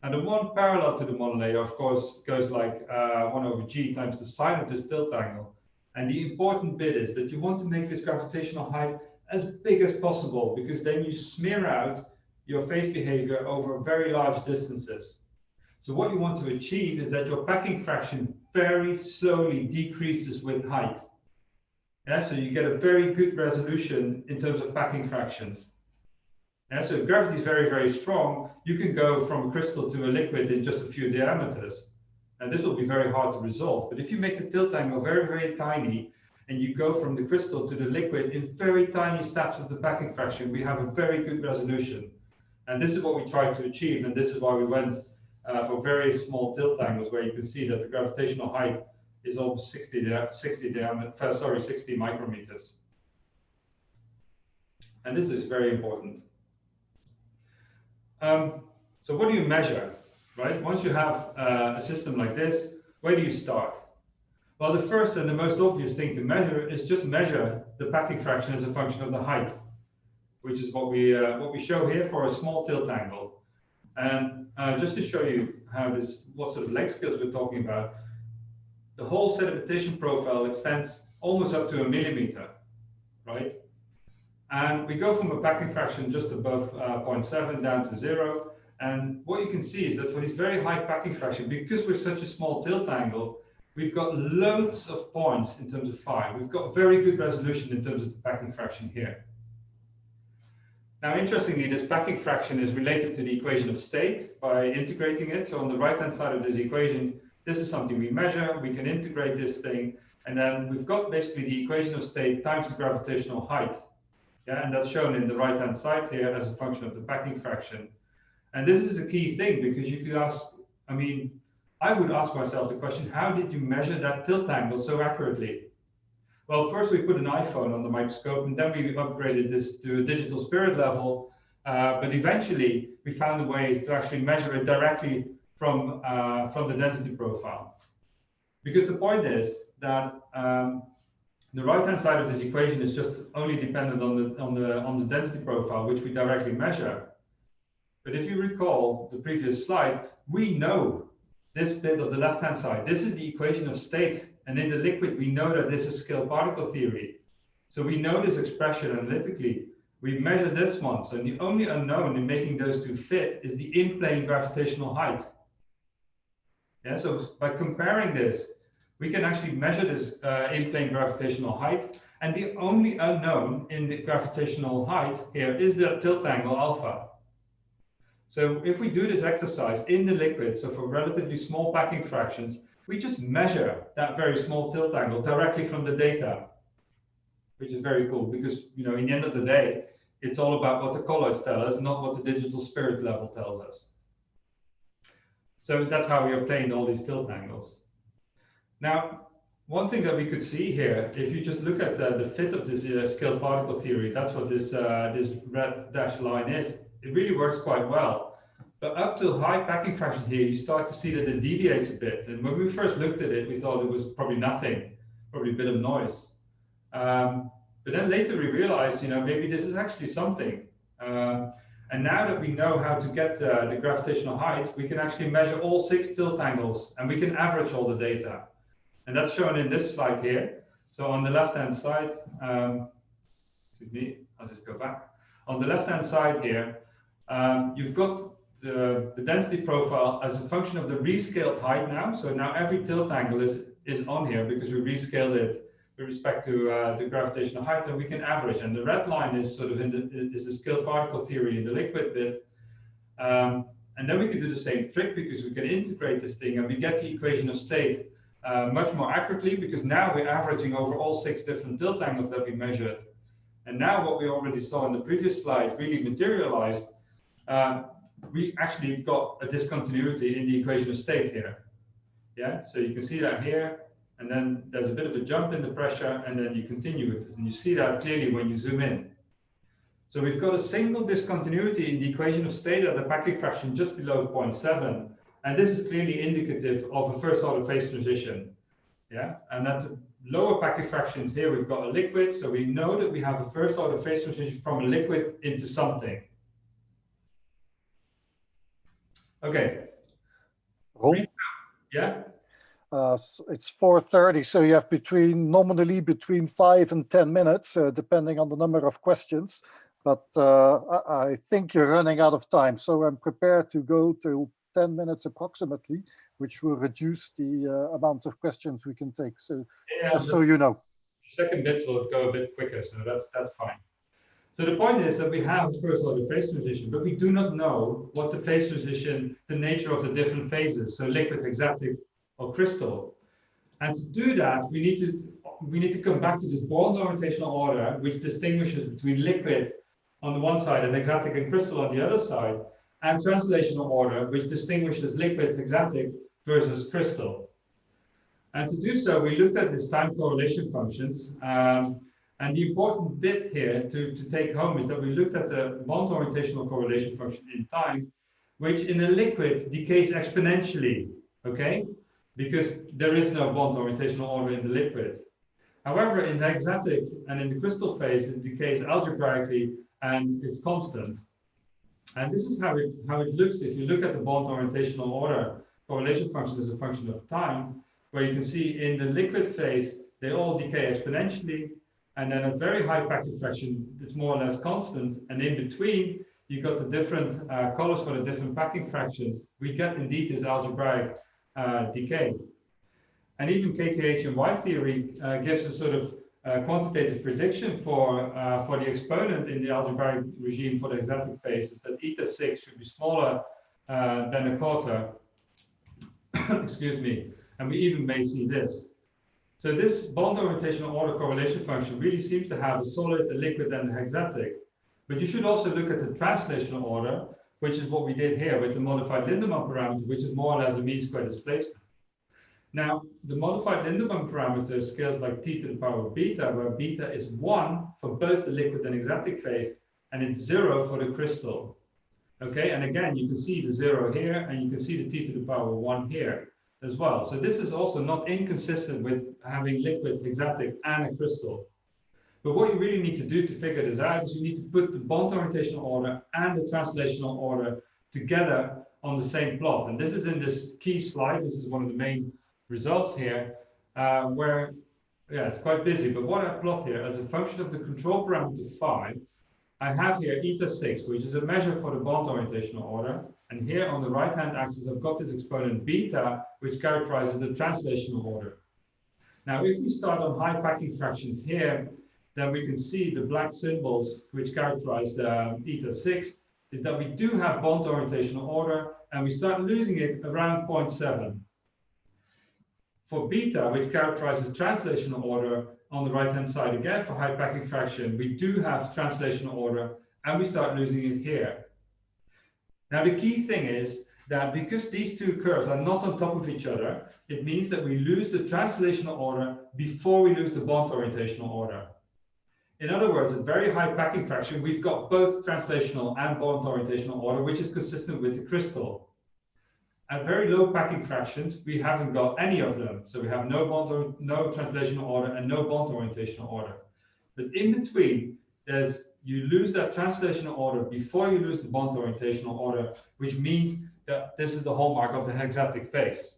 And the one parallel to the monolayer, of course, goes like 1/g times the sine of this tilt angle. And the important bit is that you want to make this gravitational height as big as possible, because then you smear out your phase behavior over very large distances. So what you want to achieve is that your packing fraction very slowly decreases with height. Yeah, so you get a very good resolution in terms of packing fractions. Yeah, so if gravity is very, very strong, you can go from a crystal to a liquid in just a few diameters. And this will be very hard to resolve. But if you make the tilt angle very, very tiny, and you go from the crystal to the liquid in very tiny steps of the packing fraction, we have a very good resolution. And this is what we tried to achieve, and this is why we went for very small tilt angles, where you can see that the gravitational height is almost 60 micrometers. And this is very important. So what do you measure, right? Once you have a system like this, where do you start? Well, the first and the most obvious thing to measure is just measure the packing fraction as a function of the height, which is what we show here for a small tilt angle. And just to show you what sort of length scales we're talking about, the whole sedimentation profile extends almost up to 1 millimeter, right? And we go from a packing fraction just above 0.7 down to 0. And what you can see is that for this very high packing fraction, because we're such a small tilt angle, we've got loads of points in terms of phi. We've got very good resolution in terms of the packing fraction here. Now, interestingly, this packing fraction is related to the equation of state by integrating it. So on the right-hand side of this equation, this is something we measure. We can integrate this thing. And then we've got basically the equation of state times the gravitational height. Yeah, and that's shown in the right-hand side here as a function of the packing fraction. And this is a key thing, because you could ask, I mean, I would ask myself the question, how did you measure that tilt angle so accurately? Well, first we put an iPhone on the microscope, and then we upgraded this to a digital spirit level. But eventually we found a way to actually measure it directly from the density profile. Because the point is that the right-hand side of this equation is just only dependent on the density profile, which we directly measure. But if you recall the previous slide, we know this bit of the left-hand side. This is the equation of state. And in the liquid, we know that this is scale particle theory. So we know this expression analytically. We measure this one. So the only unknown in making those two fit is the in-plane gravitational height. Yeah, so by comparing this, we can actually measure this in-plane gravitational height. And the only unknown in the gravitational height here is the tilt angle alpha. So if we do this exercise in the liquid, so for relatively small packing fractions, we just measure that very small tilt angle directly from the data, which is very cool because, you know, in the end of the day, it's all about what the colloids tell us, not what the digital spirit level tells us. So that's how we obtained all these tilt angles. Now, one thing that we could see here, if you just look at the fit of this scale particle theory, that's what this red dashed line is. It really works quite well. But up to high packing fraction here, you start to see that it deviates a bit. And when we first looked at it, we thought it was probably nothing, probably a bit of noise. But then later we realized, you know, maybe this is actually something. And now that we know how to get the gravitational height, we can actually measure all 6 tilt angles, and we can average all the data. And that's shown in this slide here. So on the left-hand side, excuse me, I'll just go back. On the left-hand side here, you've got the density profile as a function of the rescaled height now. So now every tilt angle is on here because we rescaled it with respect to the gravitational height, and we can average. And the red line is sort of is the scale particle theory in the liquid bit. And then we can do the same trick because we can integrate this thing and we get the equation of state much more accurately, because now we're averaging over all 6 different tilt angles that we measured. And now what we already saw in the previous slide really materialized. We actually got a discontinuity in the equation of state here. Yeah, so you can see that here, and then there's a bit of a jump in the pressure, and then you continue with it. And you see that clearly when you zoom in. So we've got a single discontinuity in the equation of state at a packing fraction just below 0.7. And this is clearly indicative of a first order phase transition. Yeah, and at the lower packing fractions here, we've got a liquid. So we know that we have a first order phase transition from a liquid into something. Okay. Yeah. It's 4:30, so you have nominally between 5 and 10 minutes, depending on the number of questions. But I think you're running out of time, so I'm prepared to go to 10 minutes approximately, which will reduce the amount of questions we can take. So yeah, just so you know. The second bit will go a bit quicker, so that's fine. So the point is that we have a first order phase transition, but we do not know what the phase transition, the nature of the different phases, so liquid, hexatic, or crystal. And to do that, we need to come back to this bond orientational order, which distinguishes between liquid on the one side and hexatic and crystal on the other side, and translational order, which distinguishes liquid, hexatic versus crystal. And to do so, we looked at these time correlation functions. And the important bit here to take home is that we looked at the bond orientational correlation function in time, which in a liquid decays exponentially, okay? Because there is no bond orientational order in the liquid. However, in the hexatic and in the crystal phase, it decays algebraically and it's constant. And this is how it looks if you look at the bond orientational order correlation function as a function of time, where you can see in the liquid phase, they all decay exponentially. And then at very high packing fraction, it's more or less constant. And in between, you got the different colors for the different packing fractions. We get indeed this algebraic decay. And even KTH and Y theory gives a sort of quantitative prediction for the exponent in the algebraic regime for the hexatic phases, that eta 6 should be smaller than a quarter. Excuse me. And we even may see this. So this bond orientational order correlation function really seems to have a solid, a liquid, and a hexatic. But you should also look at the translational order, which is what we did here with the modified Lindemann parameter, which is more or less a mean square displacement. Now, the modified Lindemann parameter scales like t to the power of beta, where beta is 1 for both the liquid and hexatic phase, and it's 0 for the crystal. Okay, and again, you can see the 0 here, and you can see the t to the power of 1 here as well. So this is also not inconsistent with having liquid, hexatic, and a crystal. But what you really need to do to figure this out is you need to put the bond orientational order and the translational order together on the same plot. And this is in this key slide. This is one of the main results here, where, yeah, it's quite busy. But what I plot here as a function of the control parameter phi, I have here eta 6, which is a measure for the bond orientational order. And here on the right-hand axis, I've got this exponent beta, which characterizes the translational order. Now, if we start on high packing fractions here, then we can see the black symbols, which characterize the eta 6, is that we do have bond orientational order, and we start losing it around 0.7. For beta, which characterizes translational order, on the right-hand side again, for high packing fraction, we do have translational order, and we start losing it here. Now, the key thing is that because these two curves are not on top of each other, it means that we lose the translational order before we lose the bond orientational order. In other words, at very high packing fraction, we've got both translational and bond orientational order, which is consistent with the crystal. At very low packing fractions, we haven't got any of them. So we have no translational order and no bond orientational order. But in between, you lose that translational order before you lose the bond orientational order, which means that this is the hallmark of the hexatic phase.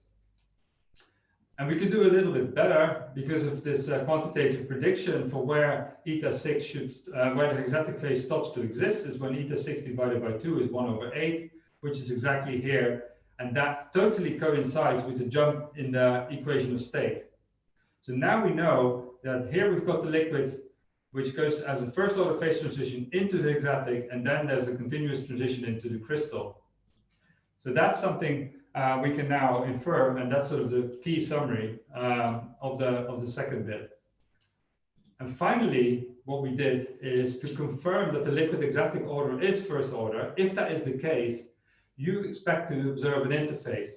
And we could do a little bit better because of this quantitative prediction for where eta 6 should, where the hexatic phase stops to exist, is when eta 6 divided by 2 is 1/8, which is exactly here. And that totally coincides with the jump in the equation of state. So now we know that here we've got the liquid, which goes as a first order phase transition into the hexatic, and then there's a continuous transition into the crystal. So that's something we can now infer, and that's sort of the key summary of the second bit. And finally, what we did is to confirm that the liquid hexatic order is first order. If that is the case, you expect to observe an interface.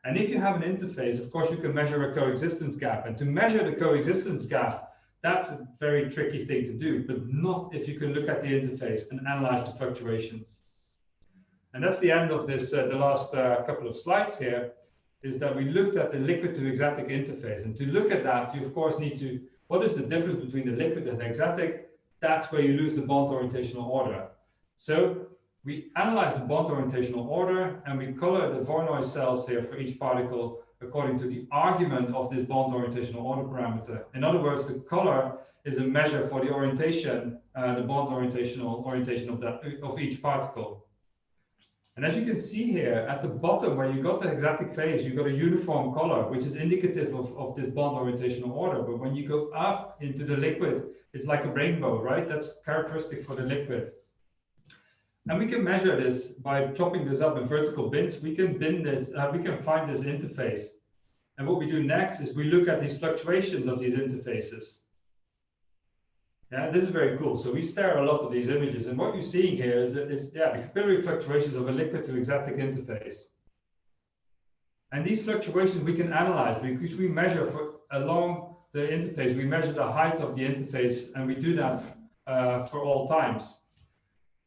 And if you have an interface, of course, you can measure a coexistence gap. And to measure the coexistence gap, that's a very tricky thing to do, but not if you can look at the interface and analyze the fluctuations. And that's the end of this, the last couple of slides here, is that we looked at the liquid to hexatic interface. And to look at that, you of course need to, what is the difference between the liquid and hexatic? That's where you lose the bond orientational order. So we analyze the bond orientational order, and we color the Voronoi cells here for each particle according to the argument of this bond orientational order parameter. In other words, the color is a measure for the orientation, the bond orientational orientation of each particle. And as you can see here at the bottom, where you got the hexatic phase, you got a uniform color, which is indicative of this bond orientational order. But when you go up into the liquid, it's like a rainbow, right? That's characteristic for the liquid. And we can measure this by chopping this up in vertical bins. We can bin this, we can find this interface. And what we do next is we look at these fluctuations of these interfaces. Yeah, this is very cool. So we stare at a lot of these images, and what you're seeing here is the capillary fluctuations of a liquid to hexatic interface. And these fluctuations we can analyze because we measure along the interface, we measure the height of the interface, and we do that for all times.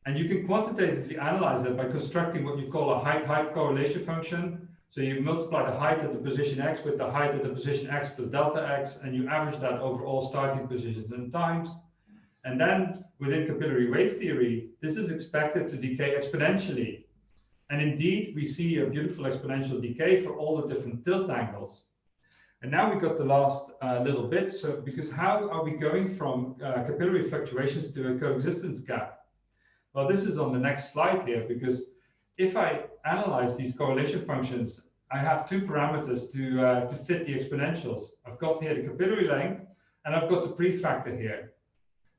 And you can quantitatively analyze that by constructing what you call a height-height correlation function. So you multiply the height at the position x with the height at the position x plus delta x, and you average that over all starting positions and times. And then within capillary wave theory, this is expected to decay exponentially. And indeed, we see a beautiful exponential decay for all the different tilt angles. And now we got the last little bit. So because how are we going from capillary fluctuations to a coexistence gap? Well, this is on the next slide here, because if I analyze these correlation functions, I have two parameters to fit the exponentials. I've got here the capillary length, and I've got the prefactor here.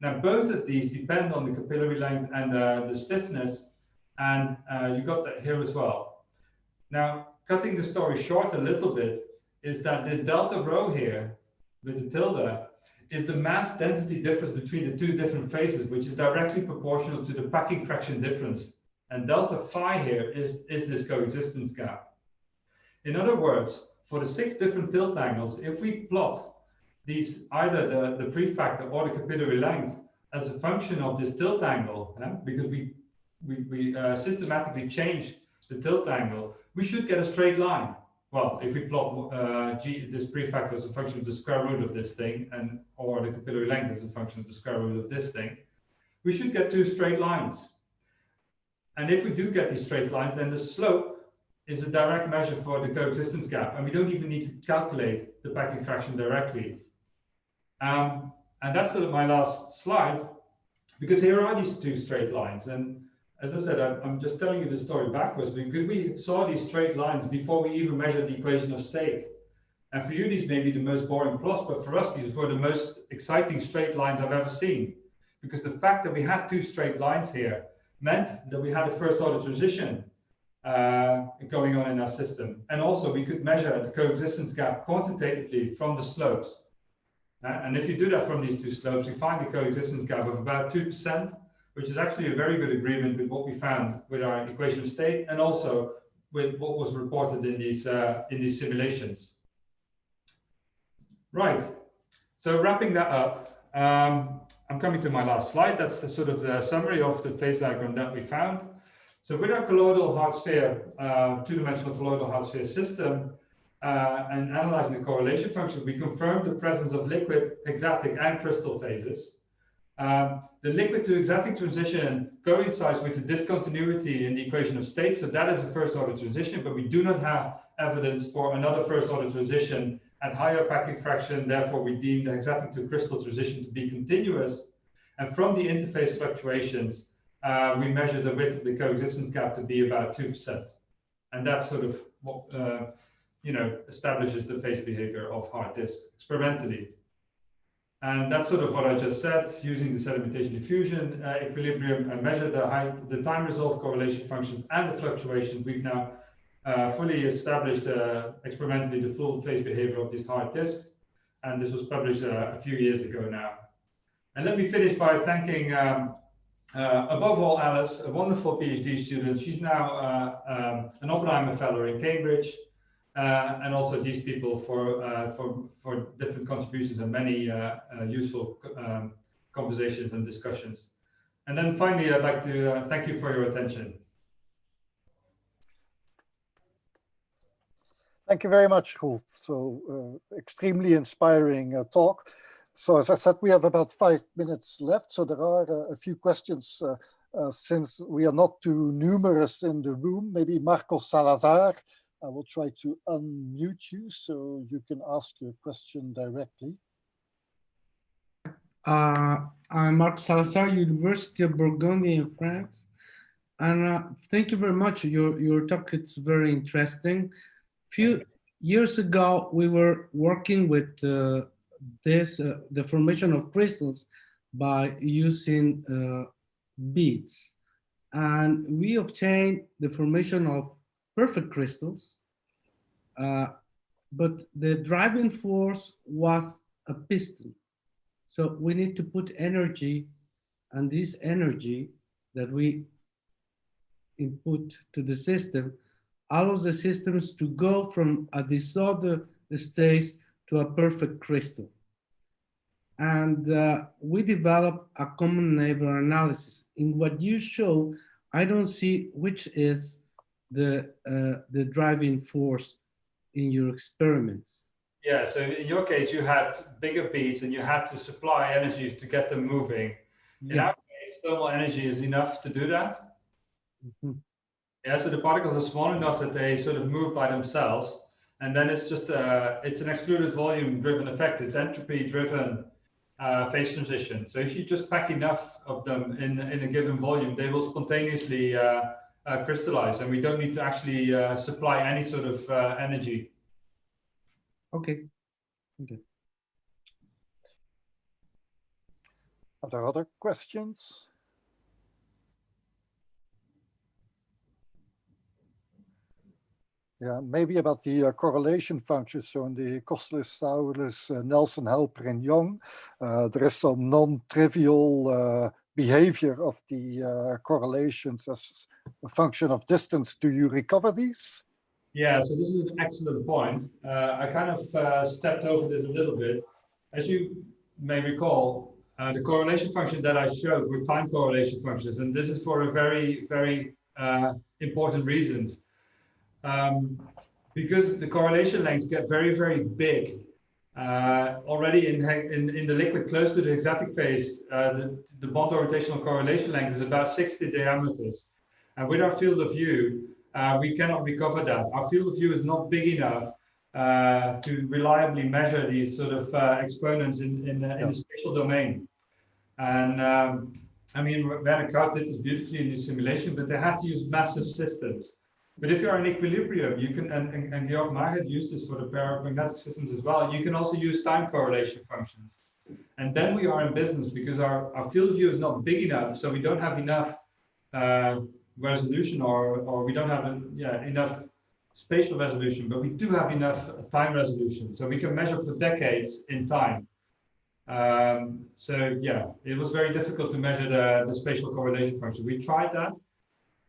Now, both of these depend on the capillary length and the stiffness, and you got that here as well. Now, cutting the story short a little bit, is that this delta rho here with the tilde, is the mass density difference between the two different phases, which is directly proportional to the packing fraction difference. And delta phi here is this coexistence gap. In other words, for the 6 different tilt angles, if we plot these, either the prefactor or the capillary length as a function of this tilt angle, because we systematically changed the tilt angle, we should get a straight line. Well, if we plot this prefactor as a function of the square root of this thing, or the capillary length as a function of the square root of this thing, we should get 2 straight lines. And if we do get these straight lines, then the slope is a direct measure for the coexistence gap, and we don't even need to calculate the packing fraction directly. And that's sort of my last slide, because here are these 2 straight lines. And as I said, I'm just telling you the story backwards, because we saw these straight lines before we even measured the equation of state. And for you, these may be the most boring plots, but for us, these were the most exciting straight lines I've ever seen. Because the fact that we had 2 straight lines here meant that we had a first order transition going on in our system. And also we could measure the coexistence gap quantitatively from the slopes. And if you do that from these 2 slopes, we find a coexistence gap of about 2%, which is actually a very good agreement with what we found with our equation of state, and also with what was reported in these simulations. Right. So wrapping that up, I'm coming to my last slide. That's the sort of the summary of the phase diagram that we found. So with our colloidal hard sphere, 2-dimensional colloidal hard sphere system, and analyzing the correlation function, we confirmed the presence of liquid, exatic, and crystal phases. The liquid to exatic transition coincides with the discontinuity in the equation of state, so that is a first order transition, but we do not have evidence for another first order transition at higher packing fraction. Therefore, we deem the exatic to crystal transition to be continuous. And from the interface fluctuations, we measure the width of the coexistence gap to be about 2%. And that's sort of what establishes the phase behavior of hard disks experimentally. And that's sort of what I just said, using the sedimentation-diffusion equilibrium and measure the time-resolved correlation functions and the fluctuations. We've now fully established experimentally the full phase behavior of these hard disks. And this was published a few years ago now. And let me finish by thanking, above all, Alice, a wonderful PhD student. She's now an Oppenheimer Fellow in Cambridge. And also these people for different contributions and many useful conversations and discussions. And then finally, I'd like to thank you for your attention. Thank you very much, Roel. So extremely inspiring talk. So as I said, we have about 5 minutes left. So there are a few questions since we are not too numerous in the room. Maybe Marco Salazar. I will try to unmute you so you can ask your question directly. I'm Marc Salazar, University of Burgundy in France. And thank you very much. Your talk is very interesting. A few years ago, we were working with the formation of crystals by using beads. And we obtained the formation of perfect crystals, but the driving force was a piston. So we need to put energy, and this energy that we input to the system allows the systems to go from a disordered state to a perfect crystal. And we develop a common neighbor analysis. In what you show, I don't see which is the driving force in your experiments. Yeah, so in your case, you had bigger beads and you had to supply energy to get them moving. Yeah. In our case, thermal energy is enough to do that. Mm-hmm. Yeah, so the particles are small enough that they sort of move by themselves. And then it's just, it's an excluded volume driven effect. It's entropy driven phase transition. So if you just pack enough of them in a given volume, they will spontaneously crystallize, and we don't need to actually supply any sort of energy. Okay. Okay. Are there other questions? Yeah, maybe about the correlation functions. So in the Kostelis, Saurus, Nelson, Helper, and Young, there is some non-trivial behavior of the correlations as a function of distance. Do you recover these? Yeah, so this is an excellent point. I kind of stepped over this a little bit. As you may recall, the correlation function that I showed were time correlation functions, and this is for a very, very important reasons. Because the correlation lengths get very, very big. Already in the liquid close to the hexatic phase, the bond rotational correlation length is about 60 diameters. And with our field of view, we cannot recover that. Our field of view is not big enough to reliably measure these sort of exponents in the spatial domain. And I mean, Werner Kraut did this beautifully in the simulation, but they had to use massive systems. But if you're in equilibrium, you can, and Georg Maget used this for the paramagnetic systems as well, you can also use time correlation functions. And then we are in business because our field of view is not big enough, so we don't have enough resolution or we don't have enough spatial resolution, but we do have enough time resolution. So we can measure for decades in time. So yeah, it was very difficult to measure the spatial correlation function. We tried that.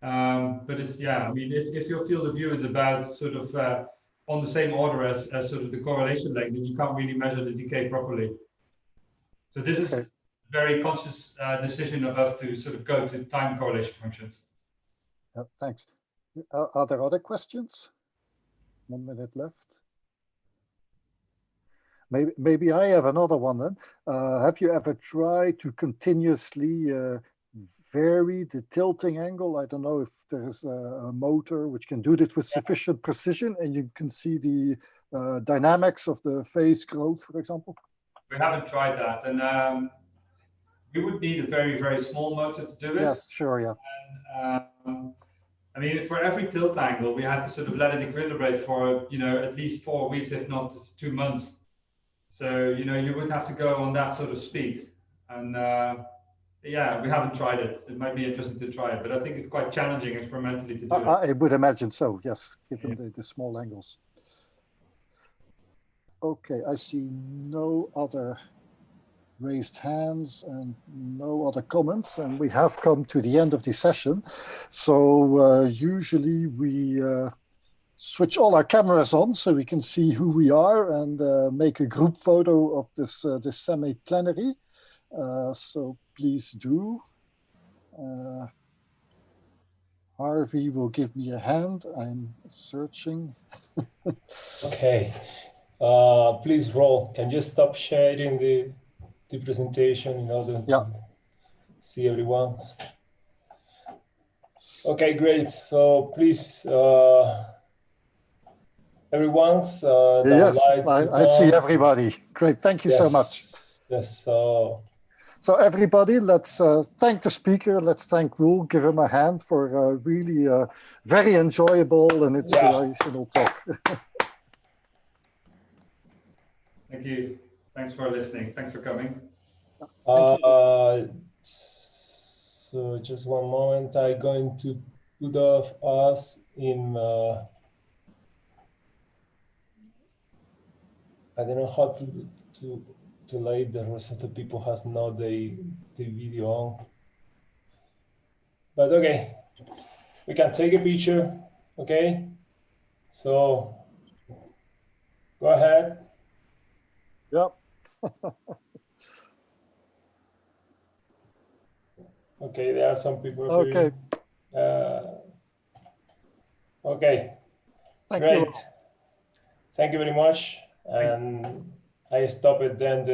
But it's, I mean, if your field of view is about sort of on the same order as sort of the correlation length, then you can't really measure the decay properly. So this is a very conscious decision of us to sort of go to time correlation functions. Thanks. Are there other questions? 1 minute left. Maybe I have another one then. Have you ever tried to continuously vary the tilting angle? I don't know if there's a motor which can do this with sufficient precision and you can see the dynamics of the phase growth, for example. We haven't tried that, and we would need a very, very small motor to do it. Yes, sure, yeah. And, I mean, for every tilt angle, we had to sort of let it equilibrate for, you know, at least 4 weeks, if not 2 months. So, you know, you would have to go on that sort of speed. And yeah, we haven't tried it. It might be interesting to try it, but I think it's quite challenging experimentally to do it. I would imagine so, yes, given the small angles. Okay, I see no other raised hands and no other comments, and we have come to the end of the session. So usually we switch all our cameras on so we can see who we are and make a group photo of this semi-plenary. So please do. Harvey will give me a hand. I'm searching. Okay. Please, Roel, can you stop sharing the presentation in order to see everyone? Okay, great. So please, everyone's yes, I see everybody. Great, thank you so much. Yes. So everybody, let's thank the speaker. Let's thank Roel. Give him a hand for a really very enjoyable and inspirational talk. Thank you. Thanks for listening. Thanks for coming. So just one moment. I'm going to put us in. I don't know how to let the rest of the people has not the video on. But okay, we can take a picture. Okay, so go ahead. Yep. Okay, there are some people. Okay. Okay. Thank Great. you. Thank you very much. And I stop it then